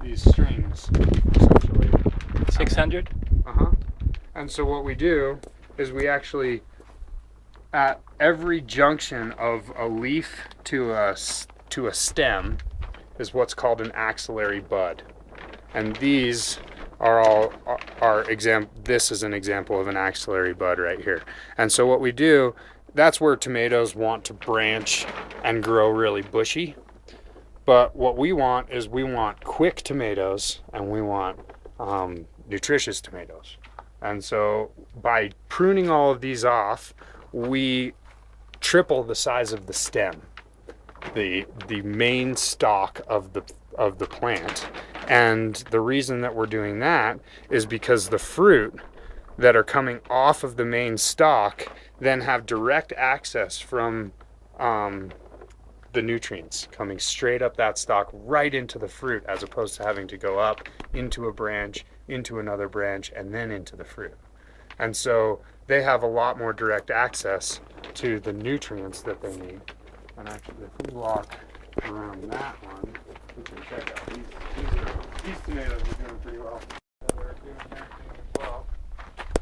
these strings, essentially. 600? And so what we do is we actually, at every junction of a leaf to a stem, is what's called an axillary bud. And these this is an example of an axillary bud right here. And so what we do, that's where tomatoes want to branch and grow really bushy. But what we want is we want quick tomatoes, and we want nutritious tomatoes. And so by pruning all of these off, we triple the size of the stem, the main stalk of the plant. And the reason that we're doing that is because the fruit that are coming off of the main stalk then have direct access from the nutrients coming straight up that stalk right into the fruit, as opposed to having to go up into a branch, into another branch, and then into the fruit. And so they have a lot more direct access to the nutrients that they need. And actually, if we walk around that one, we can check out these tomatoes are doing pretty well. They're doing their thing as well.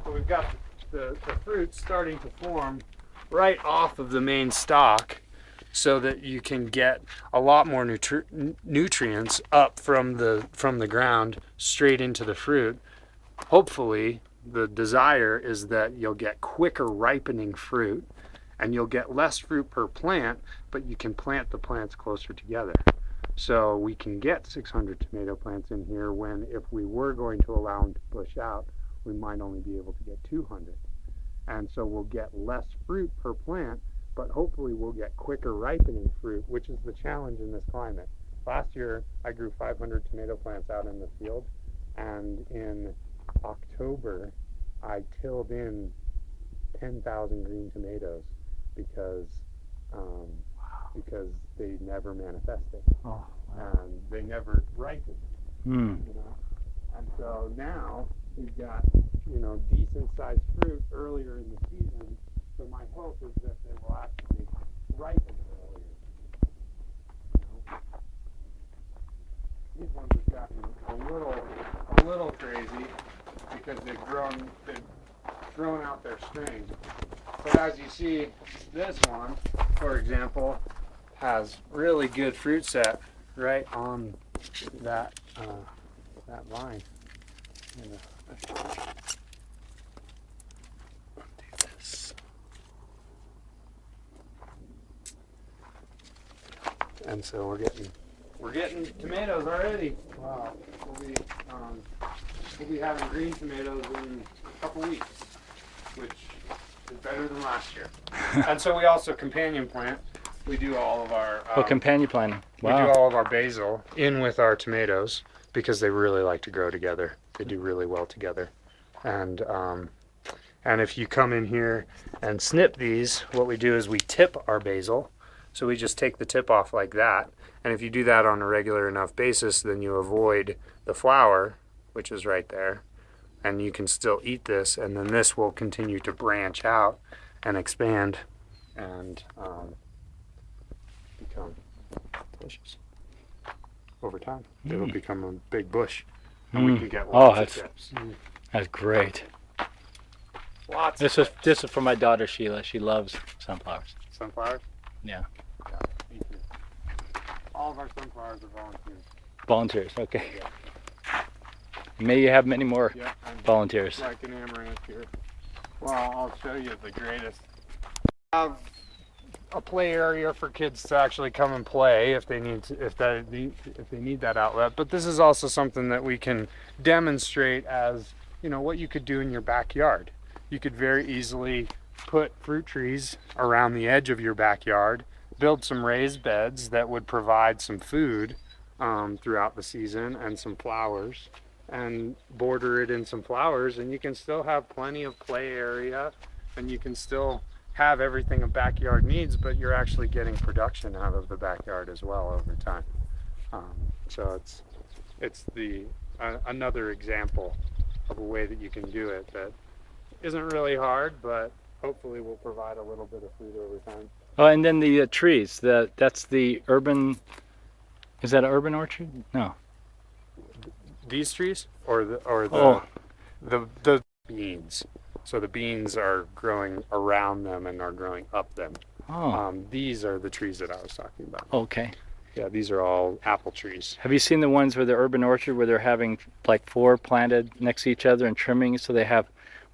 So we've got the fruit starting to form right off of the main stalk, so that you can get a lot more nutrients up from the ground straight into the fruit. Hopefully, the desire is that you'll get quicker ripening fruit, and you'll get less fruit per plant, but you can plant the plants closer together. So we can get 600 tomato plants in here, when if we were going to allow them to push out, we might only be able to get 200. And so we'll get less fruit per plant, but hopefully we'll get quicker ripening fruit, which is the challenge in this climate. Last year, I grew 500 tomato plants out in the field, and in October, I tilled in 10,000 green tomatoes because they never manifested. Oh, wow. And they never ripened. Mm. You know? And so now we've got, decent sized fruit earlier in the season. So my hope is that they will actually ripen earlier. These ones have gotten a little crazy because they've thrown out their string. But as you see, this one, for example, has really good fruit set right on that line. And so we're getting tomatoes already. Wow. We'll be having green tomatoes in a couple weeks, which is better than last year. And so we also companion plant. We do all of our companion planting. Wow. We do all of our basil in with our tomatoes because they really like to grow together. They do really well together. And if you come in here and snip these, what we do is we tip our basil. So we just take the tip off like that. And if you do that on a regular enough basis, then you avoid the flower, which is right there. And you can still eat this, and then this will continue to branch out and expand and become delicious. Over time, it'll become a big bush, and we can get lots of tips. That's great. Lots. This is for my daughter Sheila. She loves sunflowers. Sunflowers? Yeah. Me too. All of our sunflowers are volunteers. Volunteers, okay. Yeah. May you have many more volunteers. Like an amaranth here. Well, I'll show you the greatest. Have a play area for kids to actually come and play if they need that outlet. But this is also something that we can demonstrate as, what you could do in your backyard. You could very easily put fruit trees around the edge of your backyard, build some raised beds that would provide some food throughout the season and some flowers, and border it in some flowers, and you can still have plenty of play area, and you can still have everything a backyard needs, but you're actually getting production out of the backyard as well over time. So it's another example of a way that you can do it that isn't really hard, but hopefully will provide a little bit of food over time. Oh, and then the trees. That's the urban. Is that an urban orchard? No. these trees or the Oh. the beans. So the beans are growing around them and are growing up them. Oh. These are the trees that I was talking about. Okay. Yeah, these are all apple trees. Have you seen the ones where the urban orchard where they're having like 4 planted next to each other and trimming, so they have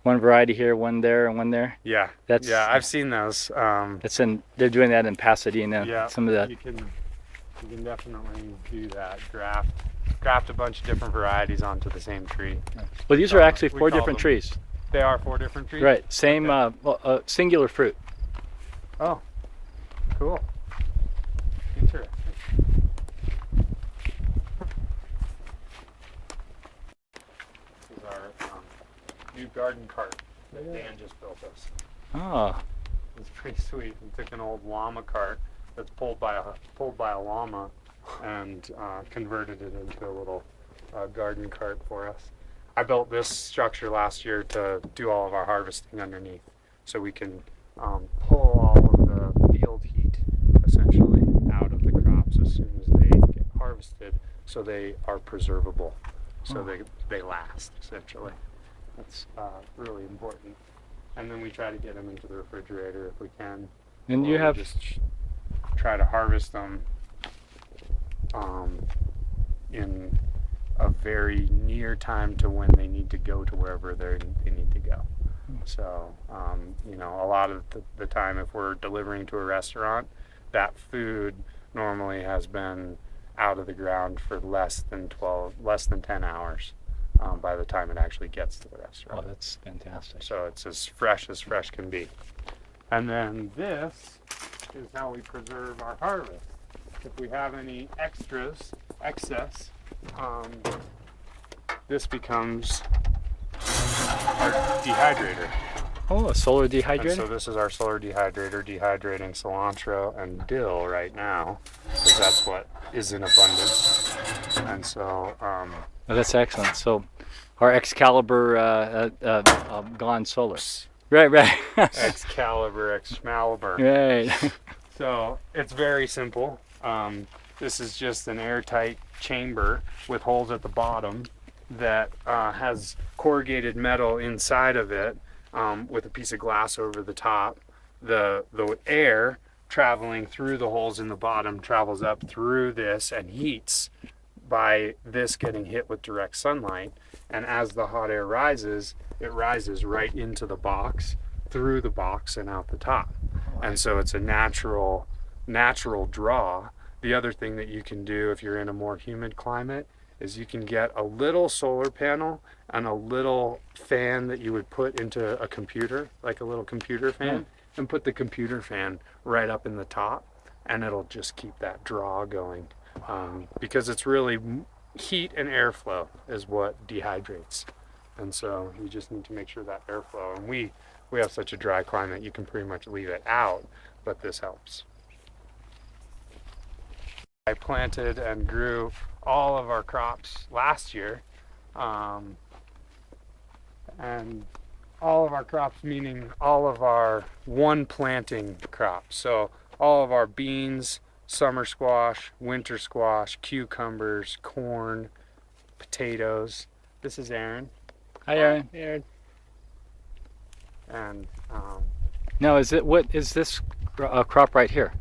one variety here, one there, and one there? Yeah, That's yeah, I've seen those. That's in. They're doing that in Pasadena. Yeah, Some of the. you can definitely do that. Graft a bunch of different varieties onto the same tree. Well, these are actually We 4 call different them- trees. They are 4 different trees. Right. Same. Okay. Singular fruit. Oh, cool. Interesting. This is our new garden cart that Dan just built us. Oh. It's pretty sweet. We took an old llama cart that's pulled by a llama and converted it into a little garden cart for us. I built this structure last year to do all of our harvesting underneath, so we can pull all of the field heat essentially out of the crops as soon as they get harvested, so they are preservable, so they last essentially. That's really important. And then we try to get them into the refrigerator if we can. And or you we have. just try to harvest them in a very near time to when they need to go to wherever they need to go. So, a lot of the time, if we're delivering to a restaurant, that food normally has been out of the ground for less than 10 hours by the time it actually gets to the restaurant. Oh, that's fantastic. So it's as fresh can be. And then this is how we preserve our harvest. If we have any excess, this becomes our dehydrator. Oh, a solar And dehydrator. so this is our solar dehydrator, dehydrating cilantro and dill right now, because that's what is in abundance. And so, Oh, that's excellent. So, our Excalibur gone solar. Right. Excalibur, Excalibur. Right. So it's very simple. This is just an airtight chamber with holes at the bottom that has corrugated metal inside of it with a piece of glass over the top. The air traveling through the holes in the bottom travels up through this and heats by this getting hit with direct sunlight. And as the hot air rises, it rises right into the box, through the box and out the top. And so it's a natural draw. The other thing that you can do if you're in a more humid climate is you can get a little solar panel and a little fan that you would put into a computer, like a little computer fan, and put the computer fan right up in the top, and it'll just keep that draw going. Because it's really heat and airflow is what dehydrates. And so you just need to make sure that airflow, and we have such a dry climate, you can pretty much leave it out, but this helps. I planted and grew all of our crops last year, and all of our crops meaning all of our one planting crops. So all of our beans, summer squash, winter squash, cucumbers, corn, potatoes. This is Aaron. Hi, Aaron. Hey, Aaron. And Now, what is this crop right here?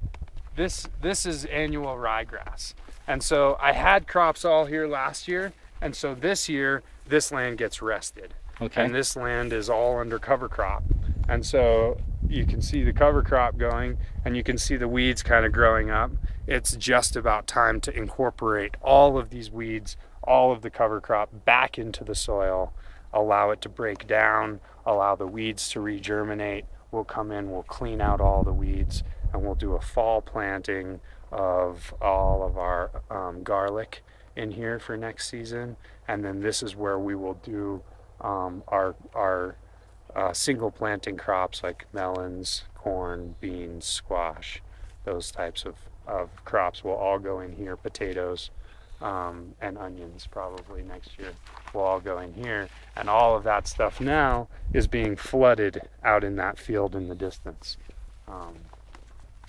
this is annual ryegrass. And so I had crops all here last year, and so this year this land gets rested. Okay. And this land is all under cover crop. And so you can see the cover crop going, and you can see the weeds kind of growing up. It's just about time to incorporate all of these weeds, all of the cover crop back into the soil, allow it to break down, allow the weeds to regerminate. We'll come in, we'll clean out all the weeds, and we'll do a fall planting of all of our garlic in here for next season. And then this is where we will do our single planting crops like melons, corn, beans, squash. Those types of crops will all go in here. Potatoes and onions probably next year will all go in here. And all of that stuff now is being flooded out in that field in the distance.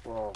We'll